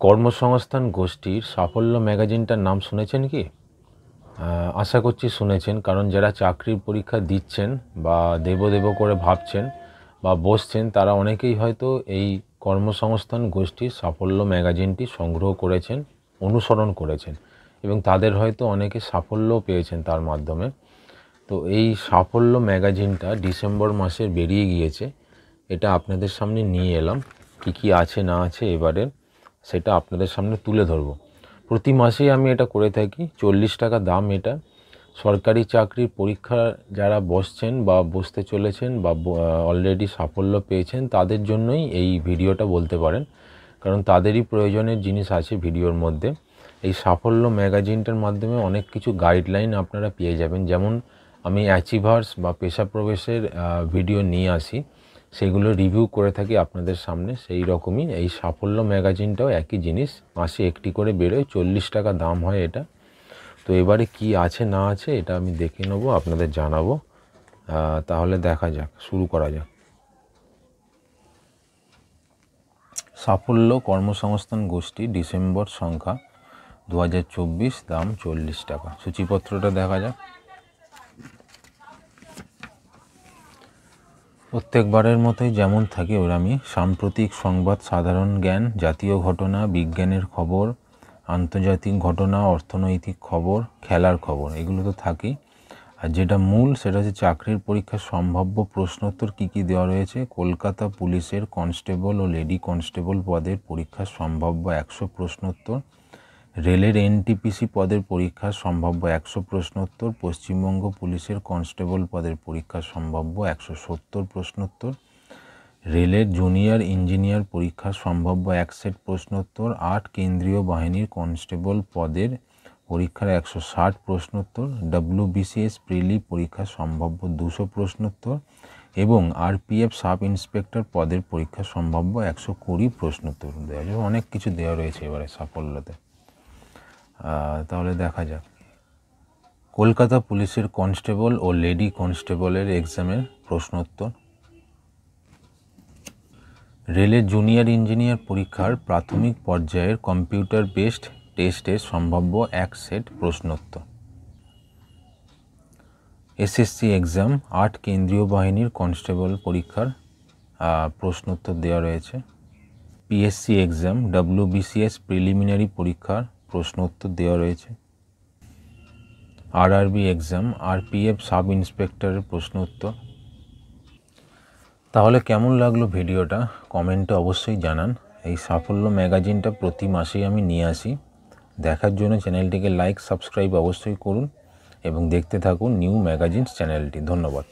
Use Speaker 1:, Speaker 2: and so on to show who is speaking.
Speaker 1: কর্মসংস্থান গোষ্ঠীর সাফল্য ম্যাগাজিনটার নাম শুনেছেন কি? আশা করছি শুনেছেন, কারণ যারা চাকরির পরীক্ষা দিচ্ছেন বা দেব করে ভাবছেন বা বসছেন, তারা অনেকেই হয়তো এই কর্মসংস্থান গোষ্ঠীর সাফল্য ম্যাগাজিনটি সংগ্রহ করেছেন, অনুসরণ করেছেন এবং তাদের হয়তো অনেকে সাফল্যও পেয়েছেন তার মাধ্যমে। তো এই সাফল্য ম্যাগাজিনটা ডিসেম্বর মাসে বেরিয়ে গিয়েছে। এটা আপনাদের সামনে নিয়ে এলাম। কি আছে না আছে এবারে সেটা আপনাদের সামনে তুলে ধরব। প্রতি মাসেই আমি এটা করে থাকি। 40 টাকা দাম এটা। সরকারি চাকরির পরীক্ষা যারা বসছেন বা বসতে চলেছেন বা অলরেডি সাফল্য পেয়েছেন, তাদের জন্যই এই ভিডিওটা বলতে পারেন, কারণ তাদেরই প্রয়োজনের জিনিস আছে ভিডিওর মধ্যে। এই সাফল্য ম্যাগাজিনটার মাধ্যমে অনেক কিছু গাইডলাইন আপনারা পেয়ে যাবেন। যেমন আমি অ্যাচিভার্স বা পেশা প্রবেশের ভিডিও নিয়ে আসি, সেগুলো রিভিউ করে থাকি আপনাদের সামনে। সেই রকমই এই সাফল্য ম্যাগাজিনটাও একই জিনিস, মাসে একটি করে বেরোয়। 40 টাকা দাম হয় এটা। তো এবারে কি আছে না আছে এটা আমি দেখে নেবো, আপনাদের জানাবো। তাহলে দেখা যাক, শুরু করা যাক। সাফল্য কর্মসংস্থান গোষ্ঠী ডিসেম্বর সংখ্যা 2024, দাম 40 টাকা। সূচিপত্রটা দেখা যাক। প্রত্যেকবারের মতোই যেমন থাকে ওরকমই সাম্প্রতিক সংবাদ, সাধারণ জ্ঞান, জাতীয় ঘটনা, বিজ্ঞানের খবর, আন্তর্জাতিক ঘটনা, অর্থনৈতিক খবর, খেলার খবর, এগুলো তো থাকেই। আর যেটা মূল সেটা হচ্ছে চাকরির পরীক্ষার সম্ভাব্য প্রশ্নোত্তর কী দেওয়া রয়েছে। কলকাতা পুলিশের কনস্টেবল ও লেডি কনস্টেবল পদের পরীক্ষার সম্ভাব্য 100 প্রশ্নোত্তর, রেলের এনটিপিসি পদের পরীক্ষার সম্ভাব্য 100 প্রশ্নোত্তর, পশ্চিমবঙ্গ পুলিশের কনস্টেবল পদের পরীক্ষার সম্ভাব্য 170 প্রশ্নোত্তর, রেলের জুনিয়র ইঞ্জিনিয়ার পরীক্ষার সম্ভাব্য 1 সেট প্রশ্নোত্তর, 8 কেন্দ্রীয় বাহিনীর কনস্টেবল পদের পরীক্ষার 160 প্রশ্নোত্তর, WBCS প্রিলি পরীক্ষার সম্ভাব্য 200 প্রশ্নোত্তর এবং আরপিএফ সাব ইন্সপেক্টর পদের পরীক্ষার সম্ভাব্য 120 প্রশ্নোত্তর দেওয়া যায়। অনেক কিছু দেওয়া রয়েছে এবারে সাফল্যতে। তাহলে দেখা যাক। কলকাতা পুলিশের কনস্টেবল ও লেডি কনস্টেবলের এক্সামের প্রশ্নোত্তর। রেলের জুনিয়র ইঞ্জিনিয়ার পরীক্ষার প্রাথমিক পর্যায়ের কম্পিউটার বেসড টেস্টের সম্ভাব্য 1 সেট প্রশ্নোত্তর। এসএসসি এক্সাম 8 কেন্দ্রীয় বাহিনীর কনস্টেবল পরীক্ষার প্রশ্নোত্তর দেওয়া রয়েছে। পিএসসি এক্সাম WBCS প্রিলিমিনারি পরীক্ষার প্রশ্নোত্তর দেওয়া রয়েছে। আরআরবি এক্সাম আরপিএফ সাব ইন্সপেক্টরের প্রশ্নোত্তর। তাহলে কেমন লাগলো ভিডিওটা কমেন্টে অবশ্যই জানান। এই সাফল্য ম্যাগাজিনটা প্রতি মাসেই আমি নিয়ে আসি। দেখার জন্য চ্যানেলটিকে লাইক, সাবস্ক্রাইব অবশ্যই করুন এবং দেখতে থাকুন নিউ ম্যাগাজিনস চ্যানেলটি। ধন্যবাদ।